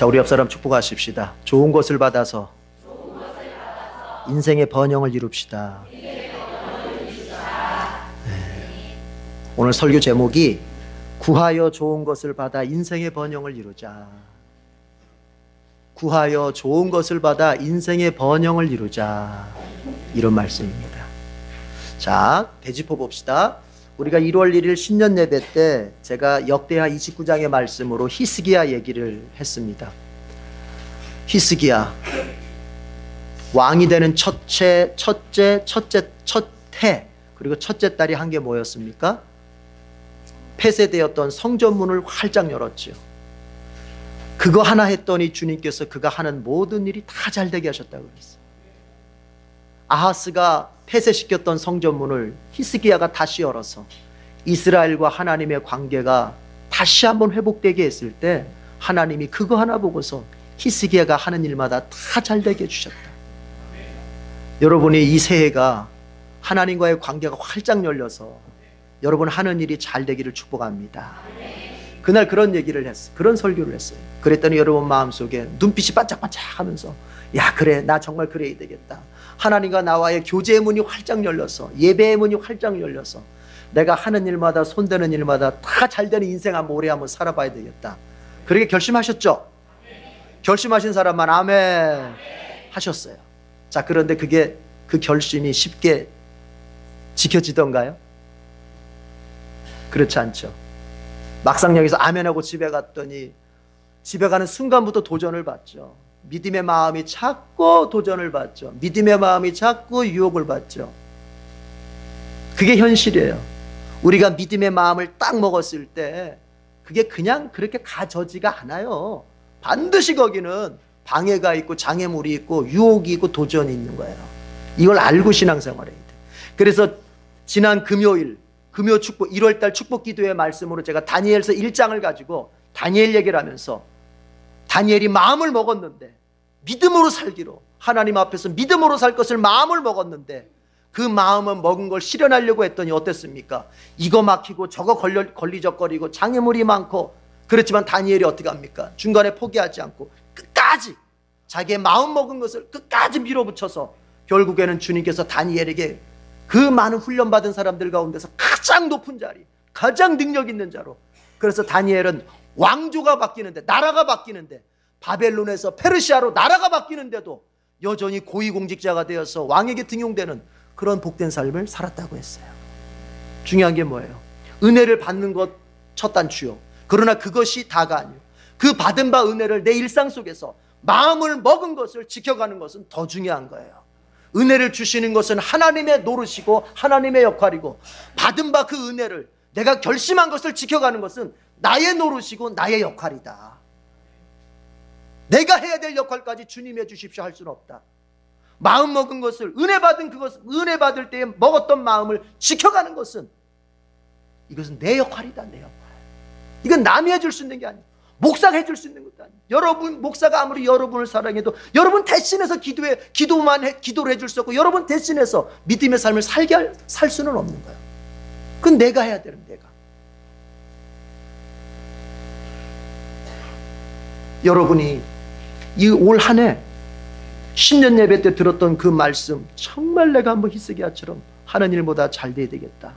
자, 우리 옆 사람 축복하십시다. 좋은 것을 받아서 인생의 번영을 이룹시다. 오늘 설교 제목이 구하여 좋은 것을 받아 인생의 번영을 이루자. 구하여 좋은 것을 받아 인생의 번영을 이루자. 이런 말씀입니다. 자, 대지포 봅시다. 우리가 1월 1일 신년 예배 때 제가 역대하 29장의 말씀으로 히스기야 얘기를 했습니다. 히스기야 왕이 되는 첫째 그리고 첫째 딸이 한 게 뭐였습니까? 폐쇄되었던 성전문을 활짝 열었지요. 그거 하나 했더니 주님께서 그가 하는 모든 일이 다 잘되게 하셨다고 그랬어요. 아하스가 폐쇄시켰던 성전문을 히스기야가 다시 열어서 이스라엘과 하나님의 관계가 다시 한번 회복되게 했을 때 하나님이 그거 하나 보고서 히스기야가 하는 일마다 다 잘되게 해주셨다. 여러분이 이 새해가 하나님과의 관계가 활짝 열려서 여러분 하는 일이 잘 되기를 축복합니다. 그날 그런 얘기를 했어요. 그런 설교를 했어요. 그랬더니 여러분 마음속에 눈빛이 반짝반짝 하면서 야, 그래, 나 정말 그래야 되겠다. 하나님과 나와의 교제의 문이 활짝 열려서, 예배의 문이 활짝 열려서 내가 하는 일마다, 손대는 일마다 다 잘되는 인생 한번 오래 한번 살아봐야 되겠다. 그렇게 결심하셨죠? 결심하신 사람만 아멘 하셨어요. 자, 그런데 그 결심이 쉽게 지켜지던가요? 그렇지 않죠. 막상 여기서 아멘하고 집에 갔더니 집에 가는 순간부터 도전을 받죠. 믿음의 마음이 자꾸 도전을 받죠. 믿음의 마음이 자꾸 유혹을 받죠. 그게 현실이에요. 우리가 믿음의 마음을 딱 먹었을 때 그게 그냥 그렇게 가져지가 않아요. 반드시 거기는 방해가 있고 장애물이 있고 유혹이 있고 도전이 있는 거예요. 이걸 알고 신앙생활해야 돼. 그래서 지난 금요 축복 1월달 축복 기도의 말씀으로 제가 다니엘서 1장을 가지고 다니엘 얘기를 하면서 다니엘이 마음을 먹었는데 믿음으로 살기로, 하나님 앞에서 믿음으로 살 것을 마음을 먹었는데 그 마음은 먹은 걸 실현하려고 했더니 어땠습니까? 이거 막히고 저거 걸리적거리고 장애물이 많고, 그렇지만 다니엘이 어떻게 합니까? 중간에 포기하지 않고 끝까지 자기의 마음 먹은 것을 끝까지 밀어붙여서 결국에는 주님께서 다니엘에게 그 많은 훈련받은 사람들 가운데서 가장 높은 자리, 가장 능력 있는 자로, 그래서 다니엘은 왕조가 바뀌는데, 나라가 바뀌는데, 바벨론에서 페르시아로 나라가 바뀌는데도 여전히 고위공직자가 되어서 왕에게 등용되는 그런 복된 삶을 살았다고 했어요. 중요한 게 뭐예요? 은혜를 받는 것 첫 단추요. 그러나 그것이 다가 아니에요. 그 받은 바 은혜를 내 일상 속에서 마음을 먹은 것을 지켜가는 것은 더 중요한 거예요. 은혜를 주시는 것은 하나님의 노릇이고 하나님의 역할이고, 받은 바 그 은혜를 내가 결심한 것을 지켜가는 것은 나의 노릇이고 나의 역할이다. 내가 해야 될 역할까지 주님 해주십시오 할 수는 없다. 마음 먹은 것을, 은혜 받은 그것, 은혜 받을 때에 먹었던 마음을 지켜가는 것은, 이것은 내 역할이다. 내 역할. 이건 남이 해줄 수 있는 게 아니에요. 목사가 해줄 수 있는 것도 아니에요. 여러분, 목사가 아무리 여러분을 사랑해도 여러분 대신해서 기도를 해줄 수 없고, 여러분 대신해서 믿음의 삶을 살 수는 없는 거예요. 그건 내가 해야 되는, 내가. 여러분이 이 올 한 해 신년 예배 때 들었던 그 말씀, 정말 내가 한번 히스기야처럼 하는 일보다 잘 돼야 되겠다.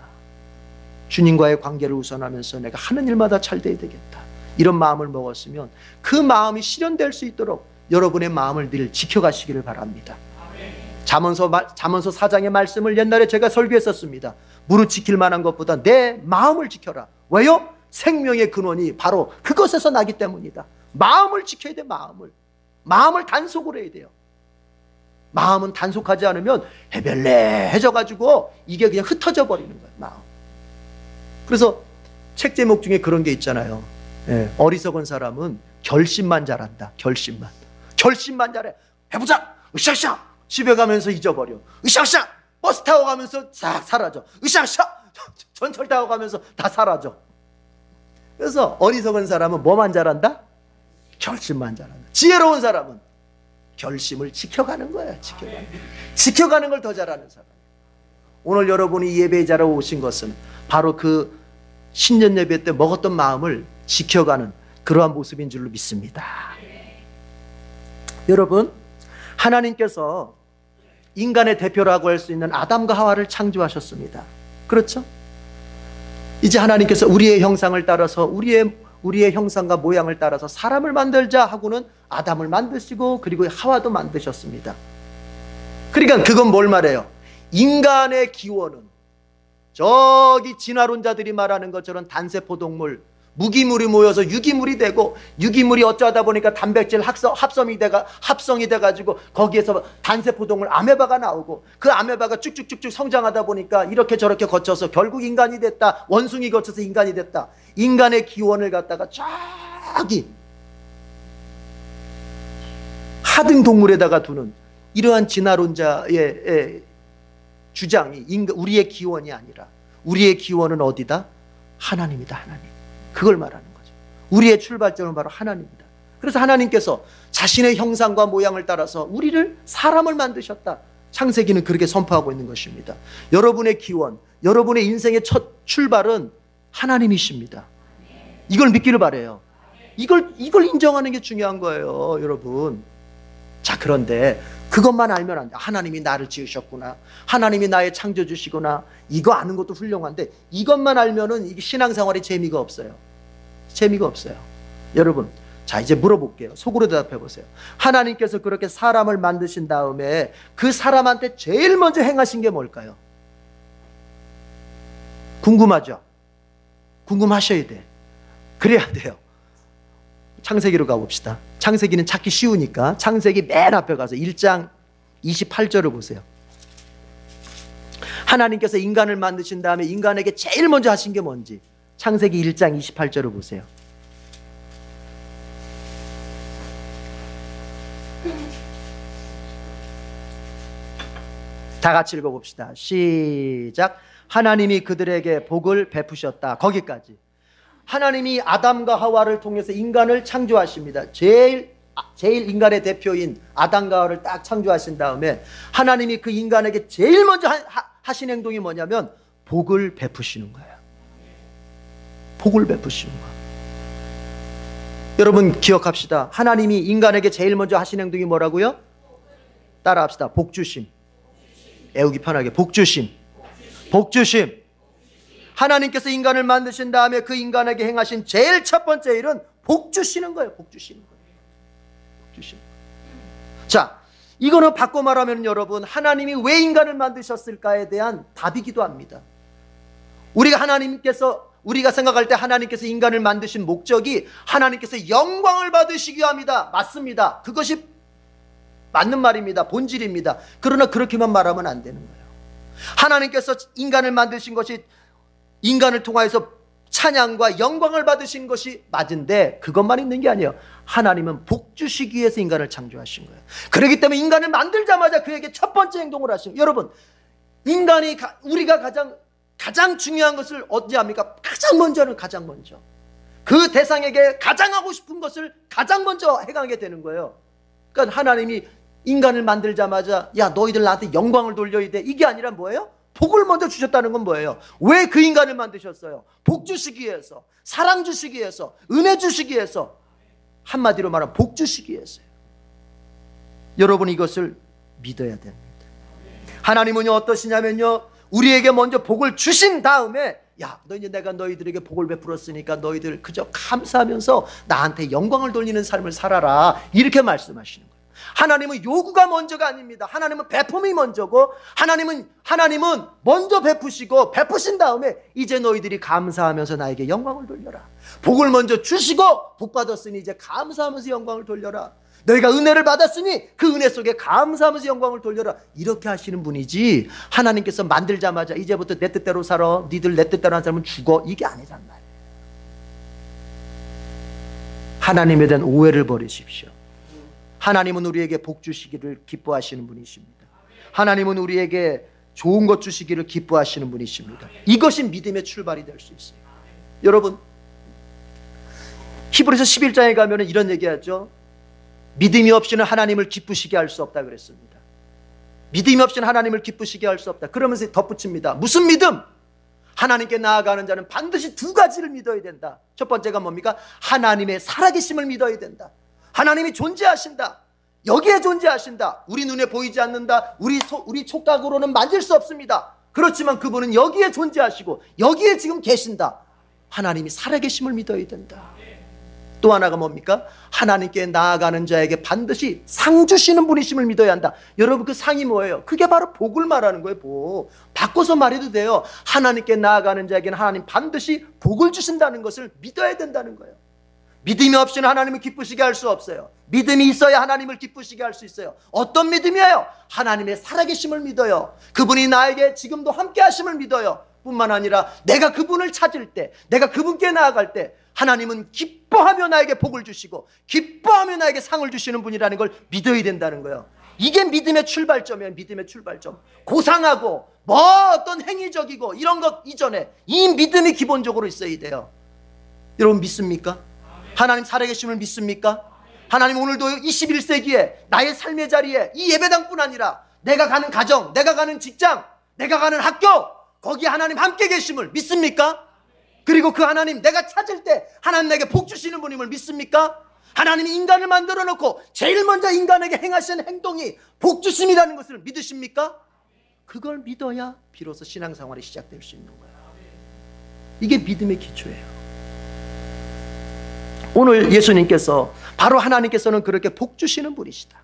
주님과의 관계를 우선하면서 내가 하는 일마다 잘 돼야 되겠다. 이런 마음을 먹었으면 그 마음이 실현될 수 있도록 여러분의 마음을 늘 지켜가시기를 바랍니다. 잠언서 4장의 말씀을 옛날에 제가 설교했었습니다. 무릇 지킬 만한 것보다 내 마음을 지켜라. 왜요? 생명의 근원이 바로 그것에서 나기 때문이다. 마음을 지켜야 돼. 마음을 단속을 해야 돼요. 마음은 단속하지 않으면 헤벨레해져가지고 이게 그냥 흩어져 버리는 거예요. 마음. 그래서 책 제목 중에 그런 게 있잖아요. 어리석은 사람은 결심만 잘한다. 결심만 잘해. 해보자. 으쌰으쌰. 집에 가면서 잊어버려. 으쌰으쌰. 버스 타고 가면서 싹 사라져. 으쌰으쌰. 전철 타고 가면서 다 사라져. 그래서 어리석은 사람은 뭐만 잘한다? 결심만 잘한다. 지혜로운 사람은 결심을 지켜가는 거야. 지켜가는 걸 더 잘하는 사람. 오늘 여러분이 예배에 자러 오신 것은 바로 그 신년 예배 때 먹었던 마음을 지켜가는 그러한 모습인 줄로 믿습니다. 여러분, 하나님께서 인간의 대표라고 할 수 있는 아담과 하와를 창조하셨습니다. 그렇죠? 이제 하나님께서 우리의 형상을 따라서 우리의 형상과 모양을 따라서 사람을 만들자 하고는 아담을 만드시고 그리고 하와도 만드셨습니다. 그러니까 그건 뭘 말해요? 인간의 기원은 저기 진화론자들이 말하는 것처럼 단세포 동물, 무기물이 모여서 유기물이 되고, 유기물이 어쩌다 보니까 단백질 합성이 돼가지고 거기에서 단세포 동물 아메바가 나오고, 그 아메바가 쭉쭉쭉쭉 성장하다 보니까 이렇게 저렇게 거쳐서 결국 인간이 됐다. 원숭이 거쳐서 인간이 됐다. 인간의 기원을 갖다가 저기 하등 동물에다가 두는 이러한 진화론자의 주장이 우리의 기원이 아니라, 우리의 기원은 어디다? 하나님이다. 하나님. 그걸 말하는 거죠. 우리의 출발점은 바로 하나님이다. 그래서 하나님께서 자신의 형상과 모양을 따라서 우리를 사람을 만드셨다. 창세기는 그렇게 선포하고 있는 것입니다. 여러분의 기원, 여러분의 인생의 첫 출발은 하나님이십니다. 이걸 믿기를 바라요. 이걸 인정하는 게 중요한 거예요, 여러분. 자, 그런데 그것만 알면 안 돼. 하나님이 나를 지으셨구나, 하나님이 나의 창조주시구나, 이거 아는 것도 훌륭한데 이것만 알면은 이게 신앙생활에 재미가 없어요. 재미가 없어요. 여러분, 자, 이제 물어볼게요. 속으로 대답해 보세요. 하나님께서 그렇게 사람을 만드신 다음에 그 사람한테 제일 먼저 행하신 게 뭘까요? 궁금하죠? 궁금하셔야 돼. 그래야 돼요. 창세기로 가봅시다. 창세기는 찾기 쉬우니까 창세기 맨 앞에 가서 1장 28절을 보세요. 하나님께서 인간을 만드신 다음에 인간에게 제일 먼저 하신 게 뭔지 창세기 1장 28절을 보세요. 다 같이 읽어봅시다. 시작. 하나님이 그들에게 복을 베푸셨다. 거기까지. 하나님이 아담과 하와를 통해서 인간을 창조하십니다. 제일 인간의 대표인 아담과 하와를 딱 창조하신 다음에 하나님이 그 인간에게 제일 먼저 하신 행동이 뭐냐면 복을 베푸시는 거예요. 복을 베푸시는 거예요. 여러분 기억합시다. 하나님이 인간에게 제일 먼저 하신 행동이 뭐라고요? 따라합시다. 복주심. 애우기 편하게. 복주심. 복주심. 하나님께서 인간을 만드신 다음에 그 인간에게 행하신 제일 첫 번째 일은 복 주시는 거예요. 복 주시는 거예요. 복 주시는 거예요. 자, 이거는 바꿔 말하면 여러분, 하나님이 왜 인간을 만드셨을까에 대한 답이기도 합니다. 우리가 생각할 때 하나님께서 인간을 만드신 목적이 하나님께서 영광을 받으시기 위함이다. 맞습니다. 그것이 맞는 말입니다. 본질입니다. 그러나 그렇게만 말하면 안 되는 거예요. 하나님께서 인간을 만드신 것이 인간을 통하여서 찬양과 영광을 받으신 것이 맞은데 그것만 있는 게 아니에요. 하나님은 복 주시기 위해서 인간을 창조하신 거예요. 그렇기 때문에 인간을 만들자마자 그에게 첫 번째 행동을 하신 거예요. 여러분, 우리가 가장 중요한 것을 어찌 합니까? 가장 먼저 그 대상에게 가장 하고 싶은 것을 가장 먼저 행하게 되는 거예요. 그러니까 하나님이 인간을 만들자마자 야, 너희들 나한테 영광을 돌려야 돼, 이게 아니라 뭐예요? 복을 먼저 주셨다는 건 뭐예요? 왜 그 인간을 만드셨어요? 복 주시기 위해서, 사랑 주시기 위해서, 은혜 주시기 위해서. 한마디로 말하면 복 주시기 위해서요. 여러분 이것을 믿어야 됩니다. 하나님은요 어떠시냐면요, 우리에게 먼저 복을 주신 다음에 야, 내가 너희들에게 복을 베풀었으니까 너희들 그저 감사하면서 나한테 영광을 돌리는 삶을 살아라, 이렇게 말씀하시는 거예요. 하나님은 요구가 먼저가 아닙니다. 하나님은 베품이 먼저고, 하나님은 먼저 베푸시고, 베푸신 다음에 이제 너희들이 감사하면서 나에게 영광을 돌려라. 복을 먼저 주시고, 복 받았으니 이제 감사하면서 영광을 돌려라. 너희가 은혜를 받았으니 그 은혜 속에 감사하면서 영광을 돌려라. 이렇게 하시는 분이지, 하나님께서 만들자마자 이제부터 내 뜻대로 살아, 니들 내 뜻대로 한 사람은 죽어, 이게 아니란 말이에요. 하나님에 대한 오해를 버리십시오. 하나님은 우리에게 복 주시기를 기뻐하시는 분이십니다. 하나님은 우리에게 좋은 것 주시기를 기뻐하시는 분이십니다. 이것이 믿음의 출발이 될 수 있어요. 여러분, 히브리서 11장에 가면 이런 얘기하죠. 믿음이 없이는 하나님을 기쁘시게 할 수 없다 그랬습니다. 믿음이 없이는 하나님을 기쁘시게 할 수 없다. 그러면서 덧붙입니다. 무슨 믿음? 하나님께 나아가는 자는 반드시 두 가지를 믿어야 된다. 첫 번째가 뭡니까? 하나님의 살아계심을 믿어야 된다. 하나님이 존재하신다. 여기에 존재하신다. 우리 눈에 보이지 않는다. 우리 촉각으로는 만질 수 없습니다. 그렇지만 그분은 여기에 존재하시고 여기에 지금 계신다. 하나님이 살아계심을 믿어야 된다. 또 하나가 뭡니까? 하나님께 나아가는 자에게 반드시 상 주시는 분이심을 믿어야 한다. 여러분, 그 상이 뭐예요? 그게 바로 복을 말하는 거예요. 복. 바꿔서 말해도 돼요. 하나님께 나아가는 자에게는 하나님 반드시 복을 주신다는 것을 믿어야 된다는 거예요. 믿음이 없이는 하나님을 기쁘시게 할 수 없어요. 믿음이 있어야 하나님을 기쁘시게 할 수 있어요. 어떤 믿음이에요? 하나님의 살아계심을 믿어요. 그분이 나에게 지금도 함께 하심을 믿어요. 뿐만 아니라 내가 그분을 찾을 때, 내가 그분께 나아갈 때 하나님은 기뻐하며 나에게 복을 주시고 기뻐하며 나에게 상을 주시는 분이라는 걸 믿어야 된다는 거예요. 이게 믿음의 출발점이에요. 믿음의 출발점. 고상하고 뭐 어떤 행위적이고 이런 것 이전에 이 믿음이 기본적으로 있어야 돼요. 여러분, 믿습니까? 하나님 살아계심을 믿습니까? 하나님 오늘도 21세기에 나의 삶의 자리에 이 예배당뿐 아니라 내가 가는 가정, 내가 가는 직장, 내가 가는 학교, 거기 하나님 함께 계심을 믿습니까? 그리고 그 하나님 내가 찾을 때 하나님 내게 복 주시는 분임을 믿습니까? 하나님이 인간을 만들어 놓고 제일 먼저 인간에게 행하시는 행동이 복 주심이라는 것을 믿으십니까? 그걸 믿어야 비로소 신앙생활이 시작될 수 있는 거예요. 이게 믿음의 기초예요. 오늘 예수님께서 바로 하나님께서는 그렇게 복 주시는 분이시다.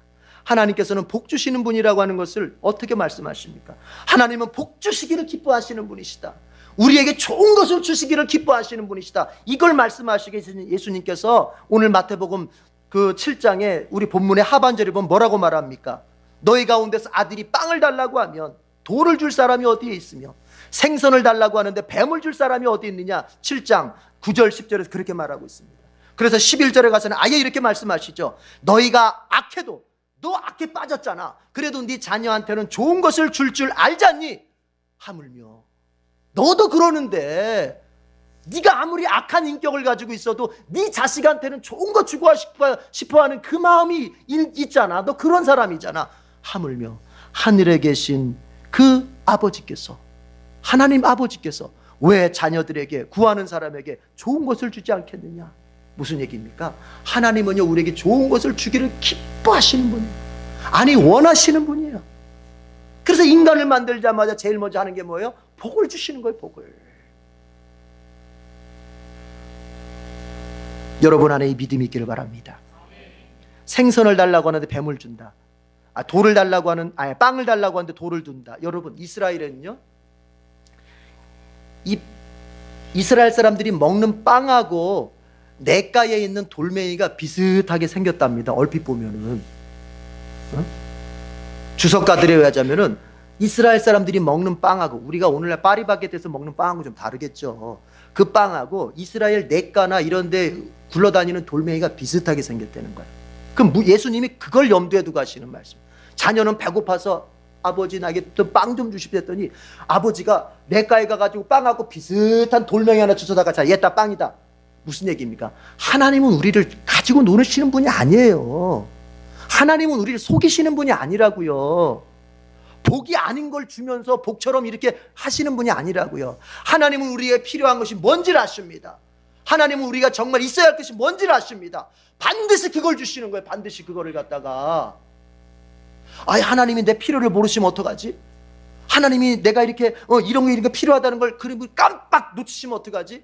하나님께서는 복 주시는 분이라고 하는 것을 어떻게 말씀하십니까? 하나님은 복 주시기를 기뻐하시는 분이시다. 우리에게 좋은 것을 주시기를 기뻐하시는 분이시다. 이걸 말씀하시게 예수님께서 오늘 마태복음 그 7장에 우리 본문의 하반절에 보면 뭐라고 말합니까? 너희 가운데서 아들이 빵을 달라고 하면 돌을 줄 사람이 어디에 있으며 생선을 달라고 하는데 뱀을 줄 사람이 어디 있느냐? 7장 9절 10절에서 그렇게 말하고 있습니다. 그래서 11절에 가서는 아예 이렇게 말씀하시죠. 너희가 악해도, 너 악해 빠졌잖아. 그래도 네 자녀한테는 좋은 것을 줄 알잖니? 하물며 너도 그러는데 네가 아무리 악한 인격을 가지고 있어도 네 자식한테는 좋은 거 주고 싶어하는 그 마음이 있잖아. 너 그런 사람이잖아. 하물며 하늘에 계신 그 아버지께서, 하나님 아버지께서 왜 자녀들에게, 구하는 사람에게 좋은 것을 주지 않겠느냐? 무슨 얘기입니까? 하나님은요, 우리에게 좋은 것을 주기를 기뻐하시는 분이에요. 아니, 원하시는 분이에요. 그래서 인간을 만들자마자 제일 먼저 하는 게 뭐예요? 복을 주시는 거예요. 복을. 여러분 안에 이 믿음이 있기를 바랍니다. 생선을 달라고 하는데 뱀을 준다. 돌을 달라고 하는, 빵을 달라고 하는데 돌을 둔다. 여러분, 이스라엘에는요, 이스라엘 사람들이 먹는 빵하고 냇가에 있는 돌멩이가 비슷하게 생겼답니다. 얼핏 보면은. 주석가들에 의하자면은 이스라엘 사람들이 먹는 빵하고 우리가 오늘날 파리바게트에서 먹는 빵하고 좀 다르겠죠. 그 빵하고 이스라엘 냇가나 이런 데 굴러다니는 돌멩이가 비슷하게 생겼다는 거예요. 그럼 예수님이 그걸 염두에 두고 하시는 말씀. 자녀는 배고파서 아버지 나에게 빵 좀 주십시오 했더니 아버지가 냇가에 가가지고 빵하고 비슷한 돌멩이 하나 주워다가 자, 얘다 빵이다. 무슨 얘기입니까? 하나님은 우리를 가지고 노시는 분이 아니에요. 하나님은 우리를 속이시는 분이 아니라고요. 복이 아닌 걸 주면서 복처럼 이렇게 하시는 분이 아니라고요. 하나님은 우리에게 필요한 것이 뭔지를 아십니다. 하나님은 우리가 정말 있어야 할 것이 뭔지를 아십니다. 반드시 그걸 주시는 거예요. 반드시 그거를 갖다가. 하나님이 내 필요를 모르시면 어떡하지? 하나님이 내가 이렇게 이런 게 필요하다는 걸 깜빡 놓치시면 어떡하지?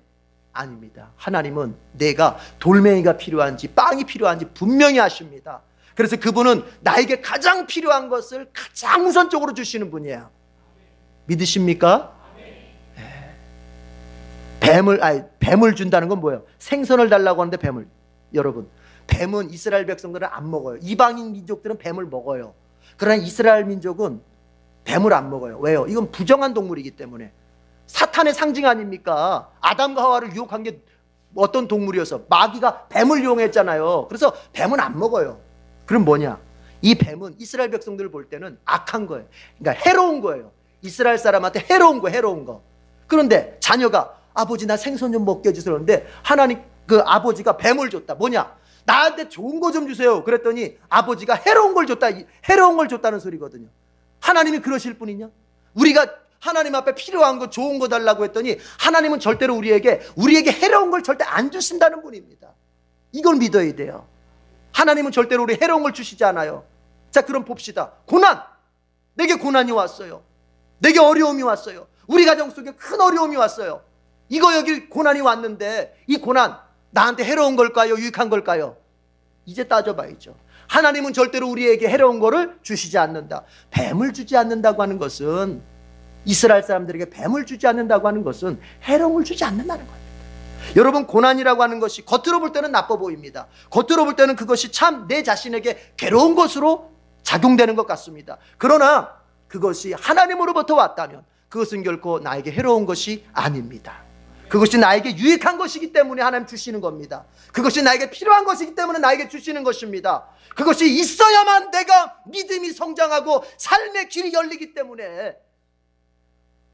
아닙니다. 하나님은 내가 돌멩이가 필요한지 빵이 필요한지 분명히 아십니다. 그래서 그분은 나에게 가장 필요한 것을 가장 우선적으로 주시는 분이에요. 믿으십니까? 네. 뱀을 준다는 건 뭐예요? 생선을 달라고 하는데 뱀을. 여러분, 뱀은 이스라엘 백성들은 안 먹어요. 이방인 민족들은 뱀을 먹어요. 그러나 이스라엘 민족은 뱀을 안 먹어요. 왜요? 이건 부정한 동물이기 때문에. 사탄의 상징 아닙니까? 아담과 하와를 유혹한 게 어떤 동물이어서? 마귀가 뱀을 이용했잖아요. 그래서 뱀은 안 먹어요. 그럼 뭐냐? 이 뱀은 이스라엘 백성들을 볼 때는 악한 거예요. 그러니까 해로운 거예요. 이스라엘 사람한테 해로운 거. 그런데 자녀가 아버지 나 생선 좀 먹게 해주세요. 그런데 하나님 그 아버지가 뱀을 줬다. 뭐냐? 나한테 좋은 거 좀 주세요. 그랬더니 아버지가 해로운 걸 줬다는 소리거든요. 하나님이 그러실 분이냐? 우리가 하나님 앞에 필요한 거 좋은 거 달라고 했더니 하나님은 절대로 우리에게 해로운 걸 절대 안 주신다는 분입니다. 이걸 믿어야 돼요. 하나님은 절대로 우리 해로운 걸 주시지 않아요. 자, 그럼 봅시다. 고난. 내게 고난이 왔어요. 내게 어려움이 왔어요. 우리 가정 속에 큰 어려움이 왔어요. 이거 여기 고난이 왔는데 이 고난 나한테 해로운 걸까요? 유익한 걸까요? 이제 따져봐야죠. 하나님은 절대로 우리에게 해로운 거를 주시지 않는다. 뱀을 주지 않는다고 하는 것은, 이스라엘 사람들에게 뱀을 주지 않는다고 하는 것은 해로운 걸 주지 않는다는 겁니다. 여러분, 고난이라고 하는 것이 겉으로 볼 때는 나빠 보입니다. 겉으로 볼 때는 그것이 참 내 자신에게 괴로운 것으로 작용되는 것 같습니다. 그러나 그것이 하나님으로부터 왔다면 그것은 결코 나에게 해로운 것이 아닙니다. 그것이 나에게 유익한 것이기 때문에 하나님 주시는 겁니다. 그것이 나에게 필요한 것이기 때문에 나에게 주시는 것입니다. 그것이 있어야만 내가 믿음이 성장하고 삶의 길이 열리기 때문에,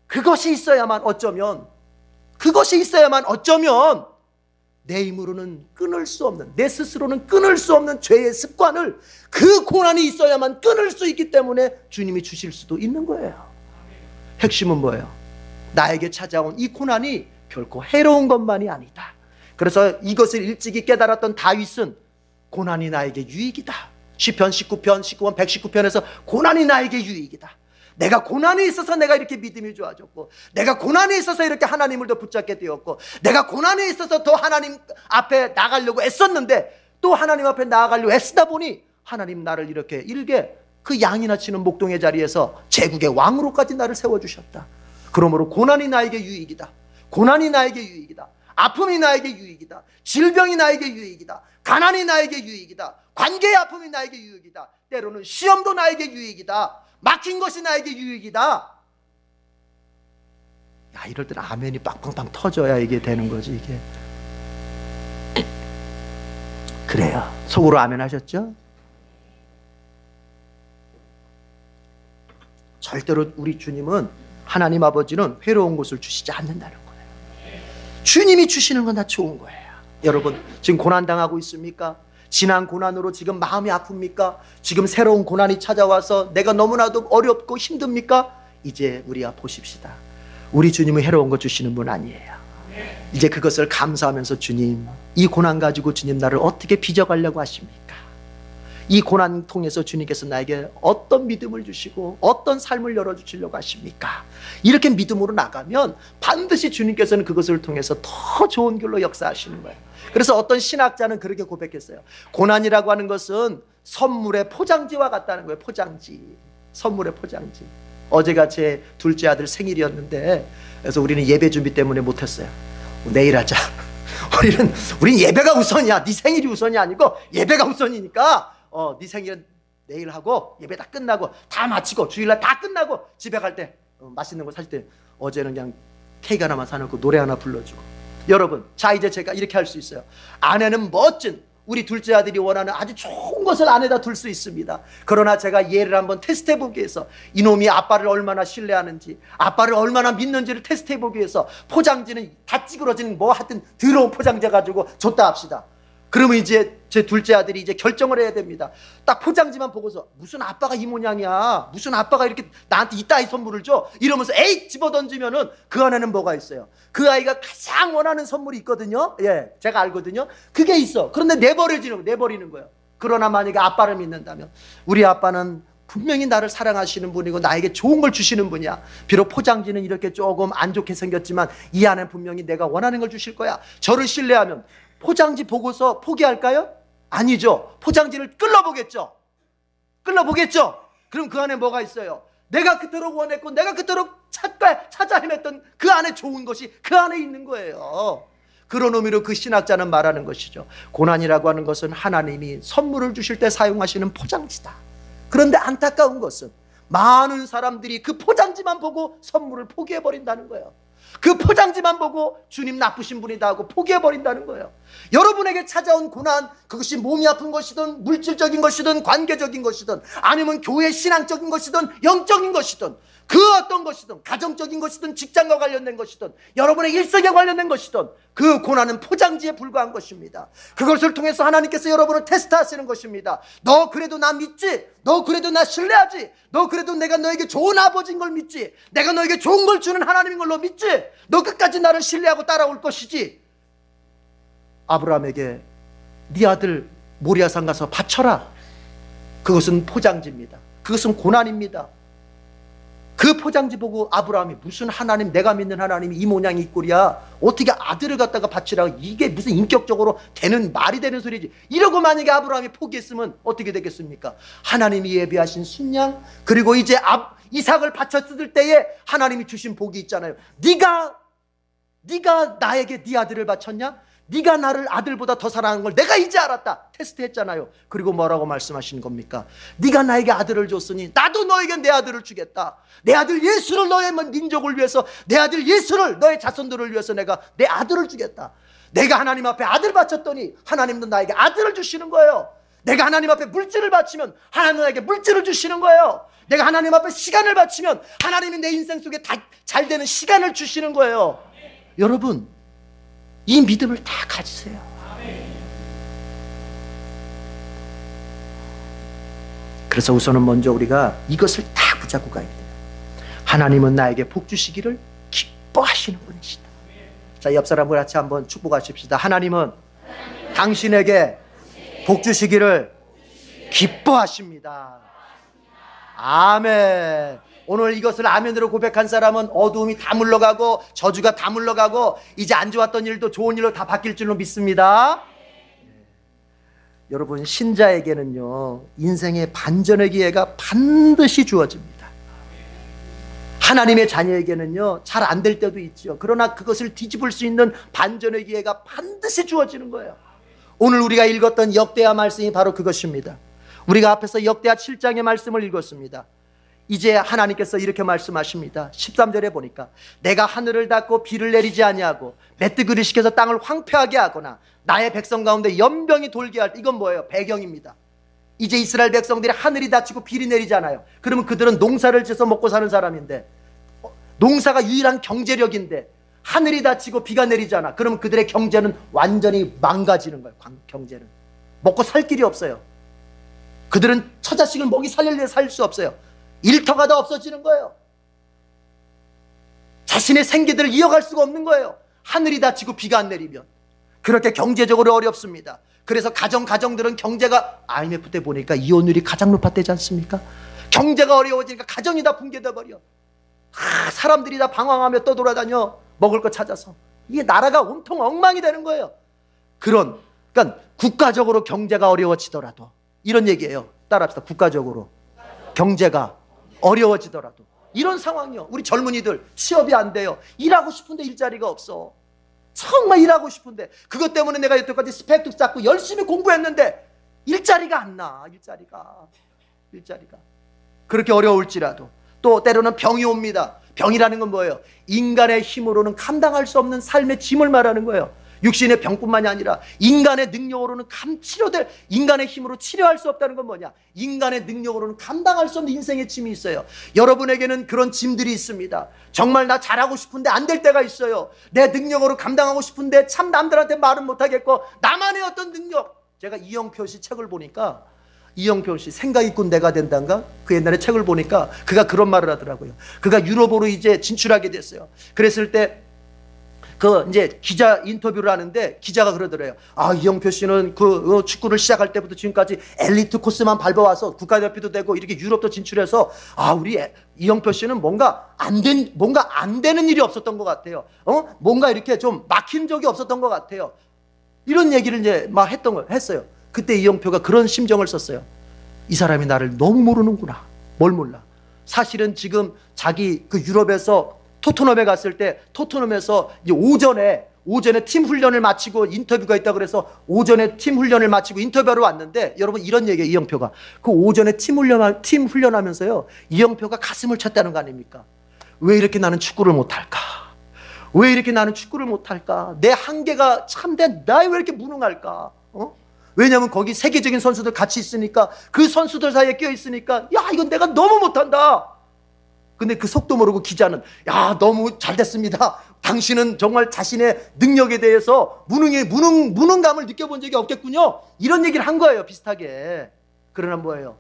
그것이 있어야만 어쩌면 내 힘으로는 끊을 수 없는, 내 스스로는 끊을 수 없는 죄의 습관을, 그 고난이 있어야만 끊을 수 있기 때문에 주님이 주실 수도 있는 거예요. 핵심은 뭐예요? 나에게 찾아온 이 고난이 결코 해로운 것만이 아니다. 그래서 이것을 일찍이 깨달았던 다윗은 고난이 나에게 유익이다. 시편 19편, 19편, 119편에서 고난이 나에게 유익이다. 내가 고난이 있어서 내가 이렇게 믿음이 좋아졌고, 내가 고난이 있어서 이렇게 하나님을 더 붙잡게 되었고, 내가 고난이 있어서 더 하나님 앞에 나가려고 애썼는데, 또 하나님 앞에 나아가려고 애쓰다 보니 하나님 나를 이렇게 일개 그 양이나 치는 목동의 자리에서 제국의 왕으로까지 나를 세워주셨다. 그러므로 고난이 나에게 유익이다. 고난이 나에게 유익이다. 아픔이 나에게 유익이다. 질병이 나에게 유익이다. 가난이 나에게 유익이다. 관계의 아픔이 나에게 유익이다. 때로는 시험도 나에게 유익이다. 막힌 것이 나에게 유익이다. 야, 이럴 때는 아멘이 빵빵빵 터져야 이게 되는 거지, 이게. 그래요. 속으로 아멘 하셨죠? 절대로 우리 주님은, 하나님 아버지는 괴로운 것을 주시지 않는다는 거예요. 주님이 주시는 건 다 좋은 거예요. 여러분, 지금 고난당하고 있습니까? 지난 고난으로 지금 마음이 아픕니까? 지금 새로운 고난이 찾아와서 내가 너무나도 어렵고 힘듭니까? 이제 우리가 보십시다. 우리 주님은 해로운 거 주시는 분 아니에요. 이제 그것을 감사하면서, 주님, 이 고난 가지고 주님 나를 어떻게 빚어가려고 하십니까? 이 고난 통해서 주님께서 나에게 어떤 믿음을 주시고 어떤 삶을 열어주시려고 하십니까? 이렇게 믿음으로 나가면 반드시 주님께서는 그것을 통해서 더 좋은 길로 역사하시는 거예요. 그래서 어떤 신학자는 그렇게 고백했어요. 고난이라고 하는 것은 선물의 포장지와 같다는 거예요. 포장지. 선물의 포장지. 어제가 제 둘째 아들 생일이었는데, 그래서 우리는 예배 준비 때문에 못했어요. 내일 하자. 우린 예배가 우선이야. 네 생일이 우선이 아니고 예배가 우선이니까 네 생일은 내일 하고 예배 다 끝나고 다 마치고 주일날 다 끝나고 집에 갈 때 맛있는 거 사실 때, 어제는 그냥 케이크 하나만 사놓고 노래 하나 불러주고. 여러분, 자, 이제 제가 이렇게 할 수 있어요. 아내는 멋진, 우리 둘째 아들이 원하는 아주 좋은 것을 안에다 둘 수 있습니다. 그러나 제가 얘를 한번 테스트해보기 위해서, 이놈이 아빠를 얼마나 신뢰하는지, 아빠를 얼마나 믿는지를 테스트해보기 위해서 포장지는 다 찌그러진 뭐 하여튼 더러운 포장지 가지고 줬다 합시다. 그러면 이제 제 둘째 아들이 이제 결정을 해야 됩니다. 딱 포장지만 보고서, 무슨 아빠가 이 모양이야, 무슨 아빠가 이렇게 나한테 이따위 선물을 줘, 이러면서 에이 집어던지면은 그 안에는 뭐가 있어요? 그 아이가 가장 원하는 선물이 있거든요. 예, 제가 알거든요. 그게 있어. 그런데 내버리는 거예요. 그러나 만약에 아빠를 믿는다면, 우리 아빠는 분명히 나를 사랑하시는 분이고 나에게 좋은 걸 주시는 분이야. 비록 포장지는 이렇게 조금 안 좋게 생겼지만 이 안에 분명히 내가 원하는 걸 주실 거야. 저를 신뢰하면 포장지 보고서 포기할까요? 아니죠. 포장지를 끌어보겠죠. 그럼 그 안에 뭐가 있어요? 내가 그토록 원했고 내가 그토록 찾아 헤맸던 그 안에 좋은 것이 그 안에 있는 거예요. 그런 의미로 그 신학자는 말하는 것이죠. 고난이라고 하는 것은 하나님이 선물을 주실 때 사용하시는 포장지다. 그런데 안타까운 것은 많은 사람들이 그 포장지만 보고 선물을 포기해버린다는 거예요. 그 포장지만 보고 주님 나쁘신 분이다 하고 포기해버린다는 거예요. 여러분에게 찾아온 고난, 그것이 몸이 아픈 것이든 물질적인 것이든 관계적인 것이든 아니면 교회 신앙적인 것이든 영적인 것이든 그 어떤 것이든 가정적인 것이든 직장과 관련된 것이든 여러분의 일생에 관련된 것이든 그 고난은 포장지에 불과한 것입니다. 그것을 통해서 하나님께서 여러분을 테스트하시는 것입니다. 너 그래도 나 믿지? 너 그래도 나 신뢰하지? 너 그래도 내가 너에게 좋은 아버지인 걸 믿지? 내가 너에게 좋은 걸 주는 하나님인 걸로 믿지? 너 끝까지 나를 신뢰하고 따라올 것이지? 아브라함에게 네 아들 모리아산 가서 바쳐라. 그것은 포장지입니다. 그것은 고난입니다. 그 포장지 보고 아브라함이 무슨 하나님, 내가 믿는 하나님이 이 모양이 이 꼴이야, 어떻게 아들을 갖다가 바치라고, 이게 무슨 인격적으로 되는 말이 되는 소리지. 이러고 만약에 아브라함이 포기했으면 어떻게 되겠습니까? 하나님이 예비하신 순양, 그리고 이제 이삭을 바쳤을 때에 하나님이 주신 복이 있잖아요. 네가 나에게 네 아들을 바쳤냐? 네가 나를 아들보다 더 사랑하는 걸 내가 이제 알았다. 테스트했잖아요. 그리고 뭐라고 말씀하시는 겁니까? 네가 나에게 아들을 줬으니 나도 너에게 내 아들을 주겠다. 내 아들 예수를, 너의 민족을 위해서, 내 아들 예수를, 너의 자손들을 위해서 내가 내 아들을 주겠다. 내가 하나님 앞에 아들 바쳤더니 하나님도 나에게 아들을 주시는 거예요. 내가 하나님 앞에 물질을 바치면 하나님은 나에게 물질을 주시는 거예요. 내가 하나님 앞에 시간을 바치면 하나님이 내 인생 속에 잘 되는 시간을 주시는 거예요. 여러분, 이 믿음을 다 가지세요. 그래서 우선은 먼저 우리가 이것을 다 붙잡고 가야 돼요. 하나님은 나에게 복 주시기를 기뻐하시는 분이시다. 자, 옆 사람과 같이 한번 축복하십시다. 하나님은 당신에게 복 주시기를 기뻐하십니다. 아멘. 오늘 이것을 아멘으로 고백한 사람은 어두움이 다 물러가고 저주가 다 물러가고 이제 안 좋았던 일도 좋은 일로 다 바뀔 줄로 믿습니다. 여러분, 신자에게는요, 인생의 반전의 기회가 반드시 주어집니다. 하나님의 자녀에게는요, 잘 안 될 때도 있죠. 그러나 그것을 뒤집을 수 있는 반전의 기회가 반드시 주어지는 거예요. 오늘 우리가 읽었던 역대하 말씀이 바로 그것입니다. 우리가 앞에서 역대하 7장의 말씀을 읽었습니다. 이제 하나님께서 이렇게 말씀하십니다. 13절에 보니까 내가 하늘을 닫고 비를 내리지 아니하고 메뚜기를 시켜서 땅을 황폐하게 하거나 나의 백성 가운데 연병이 돌게 할 때, 이건 뭐예요? 배경입니다. 이제 이스라엘 백성들이 하늘이 닫히고 비를 내리잖아요. 그러면 그들은 농사를 지어서 먹고 사는 사람인데, 농사가 유일한 경제력인데 하늘이 닫히고 비가 내리잖아. 그러면 그들의 경제는 완전히 망가지는 거예요. 경제는 먹고 살 길이 없어요. 그들은 처자식을 먹이 살릴 살 수 없어요. 일터가 다 없어지는 거예요. 자신의 생계들을 이어갈 수가 없는 거예요. 하늘이 닫히고 비가 안 내리면. 그렇게 경제적으로 어렵습니다. 그래서 가정들은 경제가, IMF 때 보니까 이혼율이 가장 높았대지 않습니까? 경제가 어려워지니까 가정이 다 붕괴돼 버려. 사람들이 다 방황하며 떠돌아다녀, 먹을 거 찾아서. 이게 나라가 온통 엉망이 되는 거예요. 그러니까 국가적으로 경제가 어려워지더라도, 이런 얘기예요. 따라합시다. 국가적으로 경제가 어려워지더라도, 이런 상황이요. 우리 젊은이들 취업이 안 돼요. 일하고 싶은데 일자리가 없어. 정말 일하고 싶은데, 그것 때문에 내가 여태까지 스펙도 쌓고 열심히 공부했는데 일자리가 안 나. 일자리가 그렇게 어려울지라도, 또 때로는 병이 옵니다. 병이라는 건 뭐예요? 인간의 힘으로는 감당할 수 없는 삶의 짐을 말하는 거예요. 육신의 병뿐만이 아니라 인간의 능력으로는 인간의 힘으로 치료할 수 없다는 건 뭐냐? 인간의 능력으로는 감당할 수 없는 인생의 짐이 있어요. 여러분에게는 그런 짐들이 있습니다. 정말 나 잘하고 싶은데 안 될 때가 있어요. 내 능력으로 감당하고 싶은데 참 남들한테 말은 못하겠고, 나만의 어떤 능력. 제가 이영표 씨 책을 보니까, 이영표 씨 생각이꾼 내가 된단가? 그 옛날에 책을 보니까 그가 그런 말을 하더라고요. 그가 유럽으로 이제 진출하게 됐어요. 그랬을 때 이제 기자 인터뷰를 하는데 기자가 그러더래요. 이영표 씨는 축구를 시작할 때부터 지금까지 엘리트 코스만 밟아와서 국가대표도 되고 이렇게 유럽도 진출해서, 우리 이영표 씨는 뭔가 안 되는 일이 없었던 것 같아요. 뭔가 이렇게 좀 막힌 적이 없었던 것 같아요. 이런 얘기를 이제 막 했어요. 그때 이영표가 그런 심정을 썼어요. 이 사람이 나를 너무 모르는구나. 뭘 몰라? 사실은 지금 자기 유럽에서 토트넘에 갔을 때, 토트넘에서 이제 오전에 팀 훈련을 마치고 인터뷰가 있다 그래서 오전에 팀 훈련을 마치고 인터뷰하러 왔는데, 여러분 이런 얘기예요. 이영표가 그 오전에 팀 훈련하면서요, 이영표가 가슴을 쳤다는 거 아닙니까? 왜 이렇게 나는 축구를 못할까? 왜 이렇게 나는 축구를 못할까? 내 한계가 참, 나 왜 이렇게 무능할까? 왜냐하면 거기 세계적인 선수들 같이 있으니까, 그 선수들 사이에 끼어 있으니까, 이건 내가 너무 못한다. 근데 그 속도 모르고 기자는, 너무 잘 됐습니다. 당신은 정말 자신의 능력에 대해서 무능감을 느껴본 적이 없겠군요. 이런 얘기를 한 거예요, 비슷하게. 그러나 뭐예요?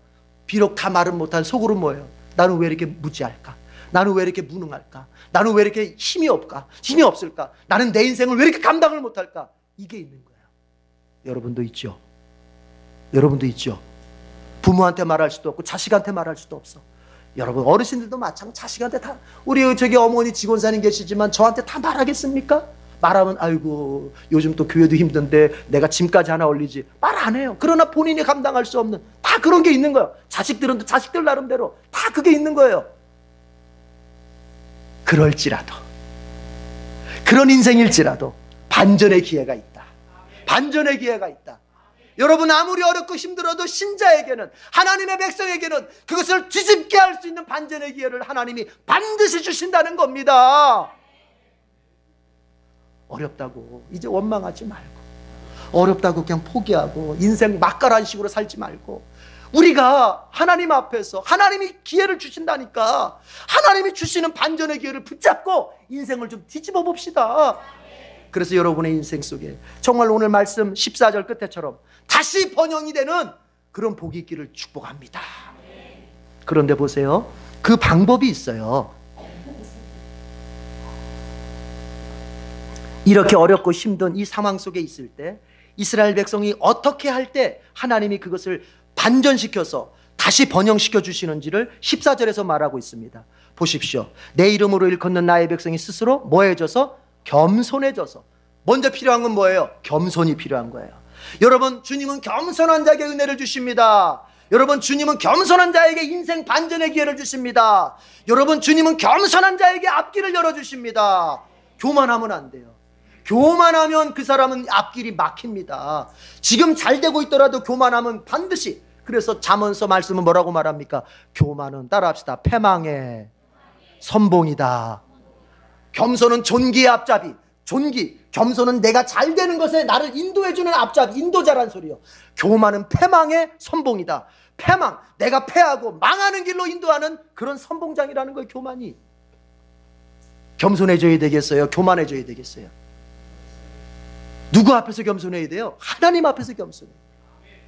비록 다 말은 못한 속으로 뭐예요? 나는 왜 이렇게 무지할까? 나는 왜 이렇게 무능할까? 나는 왜 이렇게 힘이 없을까? 나는 내 인생을 왜 이렇게 감당을 못할까? 이게 있는 거예요. 여러분도 있죠? 여러분도 있죠? 부모한테 말할 수도 없고 자식한테 말할 수도 없어. 여러분 어르신들도 마찬가지. 자식한테 다, 우리 저기 어머니 직원사님 계시지만 저한테 다 말하겠습니까? 말하면 아이고 요즘 또 교회도 힘든데 내가 짐까지 하나 올리지, 말 안 해요. 그러나 본인이 감당할 수 없는 다 그런 게 있는 거예요. 자식들은 또 자식들 나름대로 다 그게 있는 거예요. 그럴지라도, 그런 인생일지라도 반전의 기회가 있다. 반전의 기회가 있다. 여러분 아무리 어렵고 힘들어도 신자에게는, 하나님의 백성에게는 그것을 뒤집게 할 수 있는 반전의 기회를 하나님이 반드시 주신다는 겁니다. 어렵다고 이제 원망하지 말고, 어렵다고 그냥 포기하고 인생 막가란 식으로 살지 말고, 우리가 하나님 앞에서 하나님이 기회를 주신다니까 하나님이 주시는 반전의 기회를 붙잡고 인생을 좀 뒤집어 봅시다. 그래서 여러분의 인생 속에 정말 오늘 말씀 14절 끝에처럼 다시 번영이 되는 그런 복이 있기를 축복합니다. 그런데 보세요, 그 방법이 있어요. 이렇게 어렵고 힘든 이 상황 속에 있을 때 이스라엘 백성이 어떻게 할 때 하나님이 그것을 반전시켜서 다시 번영시켜 주시는지를 14절에서 말하고 있습니다. 보십시오. 내 이름으로 일컫는 나의 백성이 스스로 뭐해져서? 겸손해져서. 먼저 필요한 건 뭐예요? 겸손이 필요한 거예요. 여러분, 주님은 겸손한 자에게 은혜를 주십니다. 여러분, 주님은 겸손한 자에게 인생 반전의 기회를 주십니다. 여러분, 주님은 겸손한 자에게 앞길을 열어주십니다. 교만하면 안 돼요. 교만하면 그 사람은 앞길이 막힙니다. 지금 잘 되고 있더라도 교만하면 반드시, 그래서 잠언서 말씀은 뭐라고 말합니까? 교만은, 따라합시다, 패망의 선봉이다. 겸손은 존귀의 앞잡이. 존귀, 겸손은 내가 잘 되는 것에 나를 인도해주는 앞잡이, 인도자란 소리요. 교만은 패망의 선봉이다. 패망, 내가 패하고 망하는 길로 인도하는 그런 선봉장이라는 거예요. 교만이. 겸손해져야 되겠어요? 교만해져야 되겠어요? 누구 앞에서 겸손해야 돼요? 하나님 앞에서 겸손해.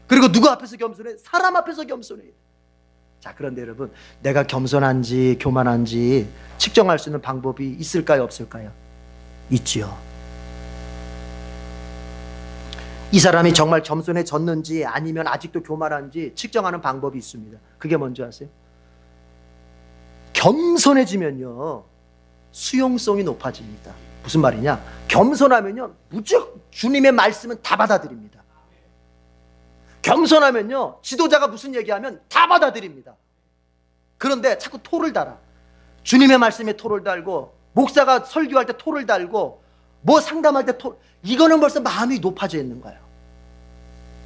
그리고 누구 앞에서 겸손해? 사람 앞에서 겸손해. 자, 그런데 여러분, 내가 겸손한지 교만한지 측정할 수 있는 방법이 있을까요? 없을까요? 있지요. 이 사람이 정말 겸손해졌는지 아니면 아직도 교만한지 측정하는 방법이 있습니다. 그게 뭔지 아세요? 겸손해지면요, 수용성이 높아집니다. 무슨 말이냐? 겸손하면요, 무조건 주님의 말씀은 다 받아들입니다. 겸손하면요, 지도자가 무슨 얘기하면 다 받아들입니다. 그런데 자꾸 토를 달아. 주님의 말씀에 토를 달고, 목사가 설교할 때 토를 달고, 뭐 상담할 때 이거는 벌써 마음이 높아져 있는 거예요.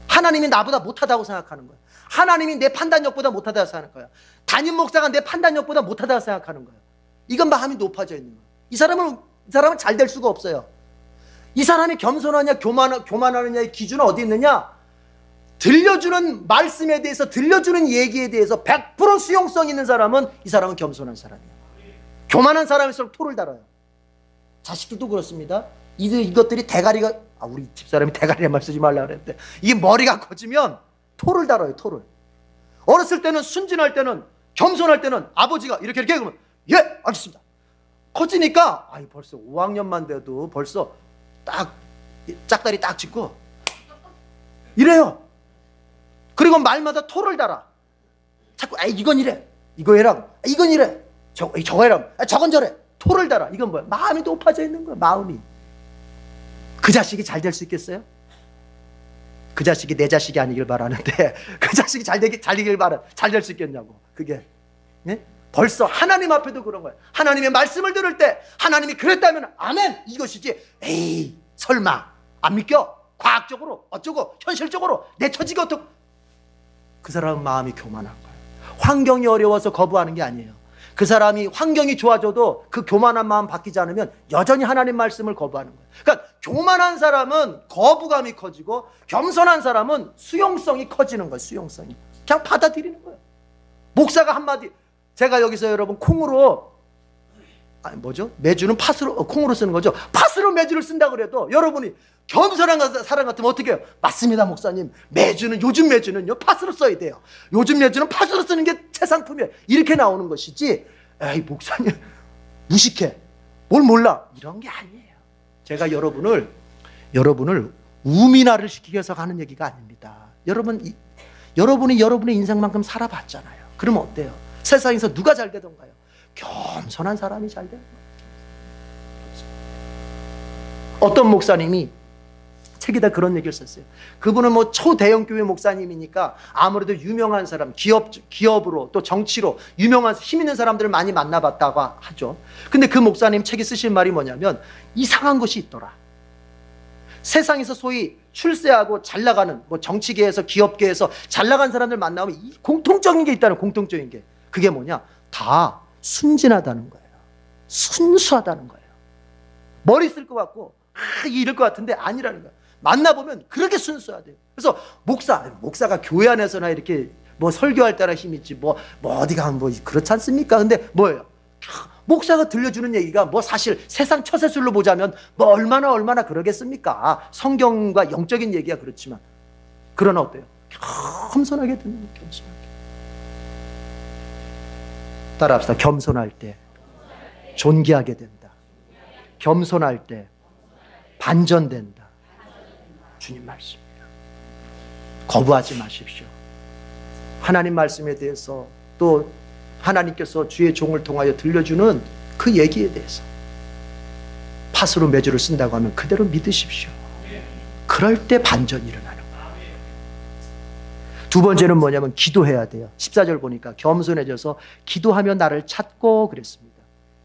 하나님이 나보다 못하다고 생각하는 거예요. 하나님이 내 판단력보다 못하다고 생각하는 거예요. 담임 목사가 내 판단력보다 못하다고 생각하는 거예요. 이건 마음이 높아져 있는 거예요. 이 사람은 잘 될 수가 없어요. 이 사람이 겸손하냐 교만하느냐의 기준은 어디 있느냐? 들려주는 말씀에 대해서, 들려주는 얘기에 대해서 100% 수용성 있는 사람은 이 사람은 겸손한 사람이에요. 교만한 사람일수록 토를 달아요. 자식들도 그렇습니다. 이것들이 대가리가, 우리 집사람이 대가리에 말 쓰지 말라 그랬는데, 이게 머리가 커지면 토를 달아요. 토를. 어렸을 때는, 순진할 때는, 겸손할 때는 아버지가 이렇게 그러면 예 알겠습니다. 커지니까 벌써 5학년만 돼도 벌써 딱 짝다리 딱 짚고 이래요. 그리고 말마다 토를 달아. 자꾸 이건 이래, 이거 해라, 이건 이래, 저거 해라, 저건 저래. 토를 달아. 이건 뭐야? 마음이 높아져 있는 거야. 마음이. 그 자식이 잘 될 수 있겠어요? 그 자식이 내 자식이 아니길 바라는데 그 자식이 잘 되길 바라, 잘 될 수 있겠냐고. 그게 네? 벌써 하나님 앞에도 그런 거예요. 하나님의 말씀을 들을 때 하나님이 그랬다면 아멘, 이것이지. 에이 설마 안 믿겨? 과학적으로 어쩌고 현실적으로 내 처지가 어떻고. 그 사람은 마음이 교만한 거예요. 환경이 어려워서 거부하는 게 아니에요. 그 사람이 환경이 좋아져도 그 교만한 마음 바뀌지 않으면 여전히 하나님 말씀을 거부하는 거예요. 그러니까 교만한 사람은 거부감이 커지고 겸손한 사람은 수용성이 커지는 거예요. 수용성이. 그냥 받아들이는 거예요. 목사가 한마디, 제가 여기서 여러분 콩으로, 매주는 팥으로, 콩으로 쓰는 거죠. 팥으로 매주를 쓴다고 그래도 여러분이 겸손한 사람 같으면 어떻게 해요? 맞습니다 목사님, 요즘 매주는요 팥으로 써야 돼요. 요즘 매주는 팥으로 쓰는 게 최상품이에요. 이렇게 나오는 것이지, 에이 목사님 무식해, 뭘 몰라, 이런 게 아니에요. 제가 여러분을 우미나를 시키기 위해서 하는 얘기가 아닙니다. 여러분 여러분이 여러분의 인생만큼 살아봤잖아요. 그러면 어때요? 세상에서 누가 잘 되던가요? 겸손한 사람이 잘 되는 거예요. 어떤 목사님이 책에다 그런 얘기를 썼어요. 그분은 뭐 초대형 교회 목사님이니까 아무래도 유명한 사람, 기업으로 또 정치로 유명한 힘 있는 사람들을 많이 만나봤다고 하죠. 근데 그 목사님 책에 쓰신 말이 뭐냐면 이상한 것이 있더라. 세상에서 소위 출세하고 잘 나가는 뭐 정치계에서 기업계에서 잘 나간 사람들 만나면 공통적인 게 있다는, 공통적인 게. 그게 뭐냐? 다 순진하다는 거예요. 순수하다는 거예요. 머리 쓸 것 같고 이럴 것 같은데 아니라는 거예요. 만나보면 그렇게 순수하대요. 그래서 목사가 교회 안에서나 이렇게 뭐 설교할 때나 힘 있지 뭐 어디 가면 뭐 그렇지 않습니까? 근데 뭐예요? 목사가 들려주는 얘기가 뭐 사실 세상 처세술로 보자면 뭐 얼마나 그러겠습니까? 성경과 영적인 얘기가 그렇지만, 그러나 어때요? 겸손하게 듣는 거예요. 겸손하게. 따라합시다. 겸손할 때 존귀하게 된다. 겸손할 때 반전된다. 주님 말씀입니다. 거부하지 마십시오. 하나님 말씀에 대해서 또 하나님께서 주의 종을 통하여 들려주는 그 얘기에 대해서 팥으로 메주를 쓴다고 하면 그대로 믿으십시오. 그럴 때 반전이 일어나는 거예요. 두 번째는 뭐냐면 기도해야 돼요. 14절 보니까 겸손해져서 기도하며 나를 찾고 그랬습니다.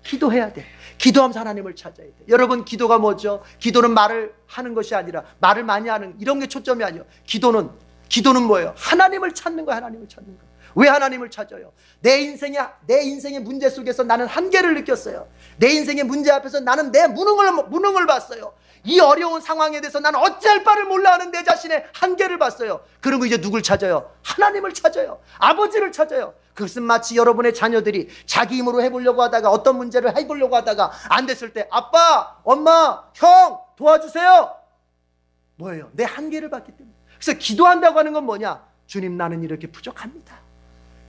기도해야 돼. 기도하면서 하나님을 찾아야 돼. 여러분, 기도가 뭐죠? 기도는 말을 하는 것이 아니라 말을 많이 하는 이런 게 초점이 아니에요. 기도는 뭐예요? 하나님을 찾는 거예요. 하나님을 찾는 거. 왜 하나님을 찾아요? 내 인생의 문제 속에서 나는 한계를 느꼈어요. 내 인생의 문제 앞에서 나는 내 무능을 봤어요. 이 어려운 상황에 대해서 나는 어찌할 바를 몰라 하는 내 자신의 한계를 봤어요. 그리고 이제 누굴 찾아요? 하나님을 찾아요. 아버지를 찾아요. 그것은 마치 여러분의 자녀들이 자기 힘으로 해보려고 하다가 어떤 문제를 해보려고 하다가 안 됐을 때 아빠, 엄마, 형 도와주세요. 뭐예요? 내 한계를 봤기 때문에. 그래서 기도한다고 하는 건 뭐냐? 주님, 나는 이렇게 부족합니다.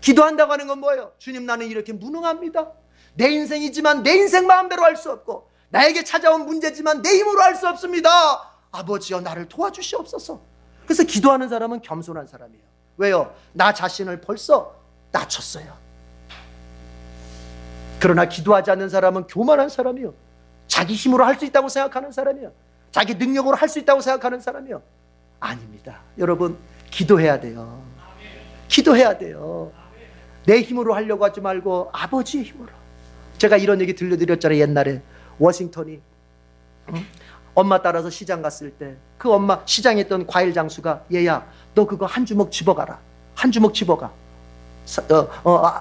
기도한다고 하는 건 뭐예요? 주님, 나는 이렇게 무능합니다. 내 인생이지만 내 인생 마음대로 할 수 없고 나에게 찾아온 문제지만 내 힘으로 할 수 없습니다. 아버지여, 나를 도와주시옵소서. 그래서 기도하는 사람은 겸손한 사람이에요. 왜요? 나 자신을 벌써 낮췄어요. 그러나 기도하지 않는 사람은 교만한 사람이요, 자기 힘으로 할 수 있다고 생각하는 사람이요, 자기 능력으로 할 수 있다고 생각하는 사람이요. 아닙니다. 여러분, 기도해야 돼요. 기도해야 돼요. 내 힘으로 하려고 하지 말고 아버지의 힘으로. 제가 이런 얘기 들려드렸잖아요. 옛날에 워싱턴이 엄마 따라서 시장 갔을 때 그 엄마 시장에 있던 과일 장수가, 얘야 너 그거 한 주먹 집어가라. 한 주먹 집어가.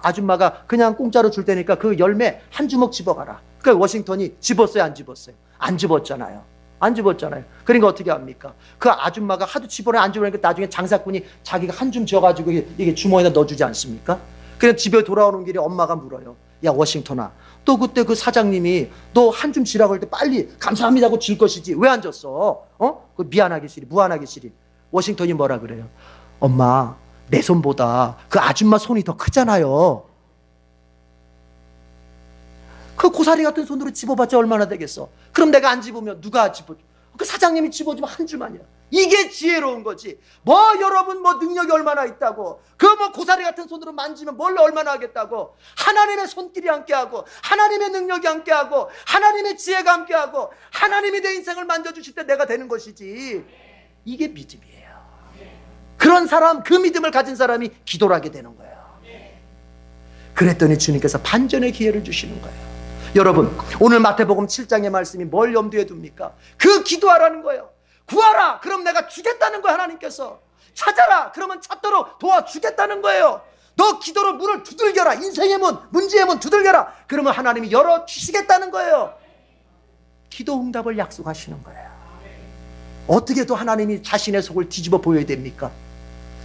아줌마가 그냥 공짜로 줄 테니까 그 열매 한 주먹 집어가라. 그러니까 워싱턴이 집었어요, 안 집었어요? 안 집었잖아요. 안 집었잖아요. 그러니까 어떻게 합니까? 그 아줌마가 하도 집어내 안 집어내니까 나중에 장사꾼이 자기가 한 줌 쥐어가지고 이게 주머니에다 넣어주지 않습니까? 그래서 집에 돌아오는 길에 엄마가 물어요. 야, 워싱턴아, 또 그때 그 사장님이 너 한 줌 지라고 할 때 빨리 감사합니다 하고 질 것이지 왜 안 줬어? 그 미안하기 싫이, 무안하기 싫이. 워싱턴이 뭐라 그래요? 엄마, 내 손보다 그 아줌마 손이 더 크잖아요. 그 고사리 같은 손으로 집어봤자 얼마나 되겠어? 그럼 내가 안 집으면 누가 집어줘? 그 사장님이 집어주면 한 줌만이야. 이게 지혜로운 거지. 뭐 여러분 뭐 능력이 얼마나 있다고, 그 뭐 고사리 같은 손으로 만지면 뭘 얼마나 하겠다고. 하나님의 손길이 함께하고 하나님의 능력이 함께하고 하나님의 지혜가 함께하고 하나님이 내 인생을 만져주실 때 내가 되는 것이지. 이게 믿음이에요. 그런 사람, 그 믿음을 가진 사람이 기도를 하게 되는 거예요. 그랬더니 주님께서 반전의 기회를 주시는 거예요. 여러분, 오늘 마태복음 7장의 말씀이 뭘 염두에 둡니까? 그 기도하라는 거예요. 구하라, 그럼 내가 주겠다는 거예요. 하나님께서 찾아라, 그러면 찾도록 도와주겠다는 거예요. 너 기도로 문을 두들겨라. 인생의 문, 문제의 문 두들겨라. 그러면 하나님이 열어주시겠다는 거예요. 기도 응답을 약속하시는 거예요. 어떻게 또 하나님이 자신의 속을 뒤집어 보여야 됩니까?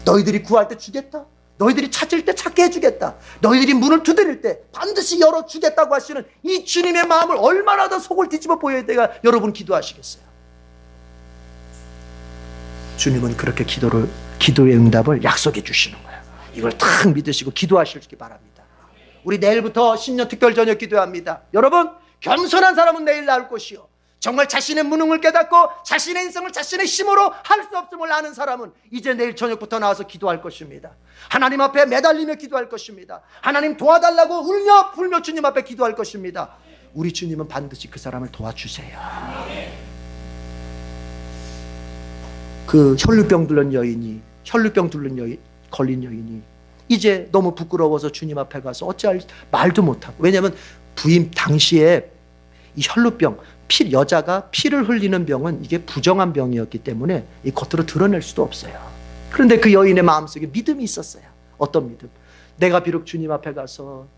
너희들이 구할 때 주겠다, 너희들이 찾을 때 찾게 해주겠다, 너희들이 문을 두드릴 때 반드시 열어주겠다고 하시는 이 주님의 마음을 얼마나 더 속을 뒤집어 보여야 돼가 여러분 기도하시겠어요? 주님은 그렇게 기도의 응답을 약속해 주시는 거예요. 이걸 탁 믿으시고 기도하시기 바랍니다. 우리 내일부터 신년 특별 저녁 기도합니다. 여러분, 겸손한 사람은 내일 나을 것이요, 정말 자신의 무능을 깨닫고 자신의 인생을 자신의 힘으로 할 수 없음을 아는 사람은 이제 내일 저녁부터 나와서 기도할 것입니다. 하나님 앞에 매달리며 기도할 것입니다. 하나님 도와달라고 울며 불며 주님 앞에 기도할 것입니다. 우리 주님은 반드시 그 사람을 도와주세요. 그 혈루병 걸린 여인이 이제 너무 부끄러워서 주님 앞에 가서 어찌할 말도 못하고, 왜냐하면 부임 당시에 이 혈루병, 여자가 피를 흘리는 병은 이게 부정한 병이었기 때문에 이 겉으로 드러낼 수도 없어요. 그런데 그 여인의 마음속에 믿음이 있었어요. 어떤 믿음? 내가 비록 주님 앞에 가서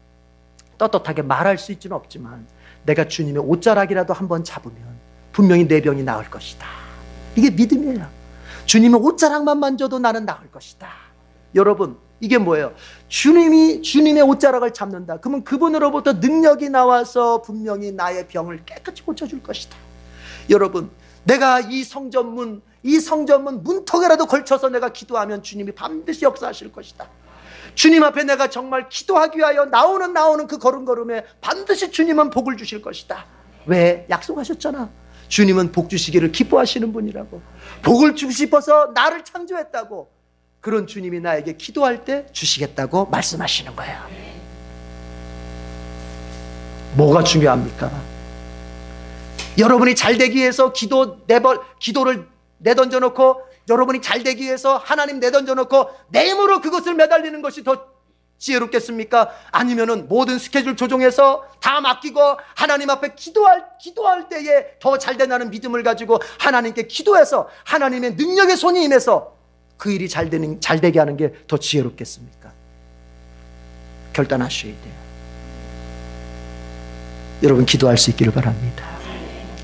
떳떳하게 말할 수 있지는 없지만 내가 주님의 옷자락이라도 한번 잡으면 분명히 내 병이 나을 것이다. 이게 믿음이에요. 주님의 옷자락만 만져도 나는 나을 것이다. 여러분, 이게 뭐예요? 주님의 옷자락을 잡는다. 그러면 그분으로부터 능력이 나와서 분명히 나의 병을 깨끗이 고쳐줄 것이다. 여러분, 내가 이 성전문 문턱에라도 걸쳐서 내가 기도하면 주님이 반드시 역사하실 것이다. 주님 앞에 내가 정말 기도하기 위하여 나오는 그 걸음걸음에 반드시 주님은 복을 주실 것이다. 왜? 약속하셨잖아. 주님은 복 주시기를 기뻐하시는 분이라고. 복을 주고 싶어서 나를 창조했다고. 그런 주님이 나에게 기도할 때 주시겠다고 말씀하시는 거예요. 뭐가 중요합니까? 여러분이 잘 되기 위해서 기도를 내던져 놓고, 여러분이 잘 되기 위해서 하나님 내던져 놓고 내 힘으로 그것을 매달리는 것이 더 지혜롭겠습니까? 아니면은 모든 스케줄 조정해서 다 맡기고 하나님 앞에 기도할 때에 더 잘 된다는 믿음을 가지고 하나님께 기도해서 하나님의 능력의 손이 임해서 그 일이 잘 되게 하는 게 더 지혜롭겠습니까? 결단하셔야 돼요. 여러분, 기도할 수 있기를 바랍니다.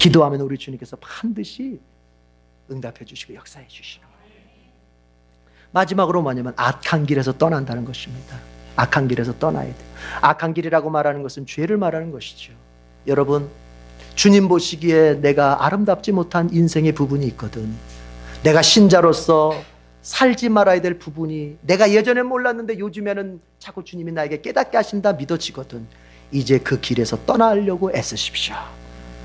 기도하면 우리 주님께서 반드시 응답해 주시고 역사해 주시는 거예요. 마지막으로 뭐냐면 악한 길에서 떠난다는 것입니다. 악한 길에서 떠나야 돼요. 악한 길이라고 말하는 것은 죄를 말하는 것이죠. 여러분, 주님 보시기에 내가 아름답지 못한 인생의 부분이 있거든. 내가 신자로서 살지 말아야 될 부분이 내가 예전에 몰랐는데 요즘에는 자꾸 주님이 나에게 깨닫게 하신다 믿어지거든. 이제 그 길에서 떠나려고 애쓰십시오.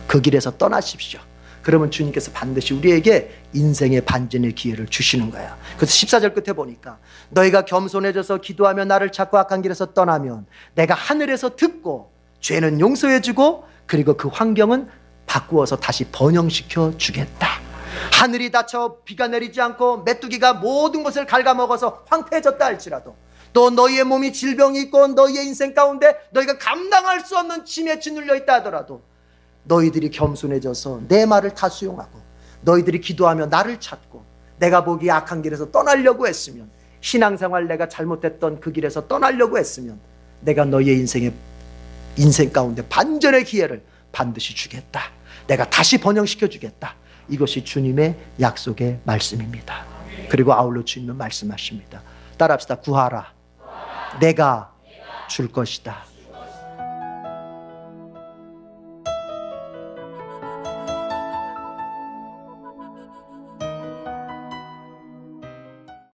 그 길에서 떠나십시오. 그러면 주님께서 반드시 우리에게 인생의 반전의 기회를 주시는 거야. 그래서 14절 끝에 보니까 너희가 겸손해져서 기도하며 나를 찾고 악한 길에서 떠나면 내가 하늘에서 듣고 죄는 용서해주고 그리고 그 환경은 바꾸어서 다시 번영시켜 주겠다. 하늘이 닫혀 비가 내리지 않고 메뚜기가 모든 것을 갉아먹어서 황폐해졌다 할지라도, 또 너희의 몸이 질병이 있고 너희의 인생 가운데 너희가 감당할 수 없는 짐에 짓눌려 있다 하더라도 너희들이 겸손해져서 내 말을 다 수용하고 너희들이 기도하며 나를 찾고 내가 보기에 악한 길에서 떠나려고 했으면, 신앙생활 내가 잘못했던 그 길에서 떠나려고 했으면 내가 너희의 인생 가운데 반전의 기회를 반드시 주겠다. 내가 다시 번영시켜 주겠다. 이것이 주님의 약속의 말씀입니다. 그리고 아울러 주님은 말씀하십니다. 따라합시다. 구하라. 내가 줄 것이다.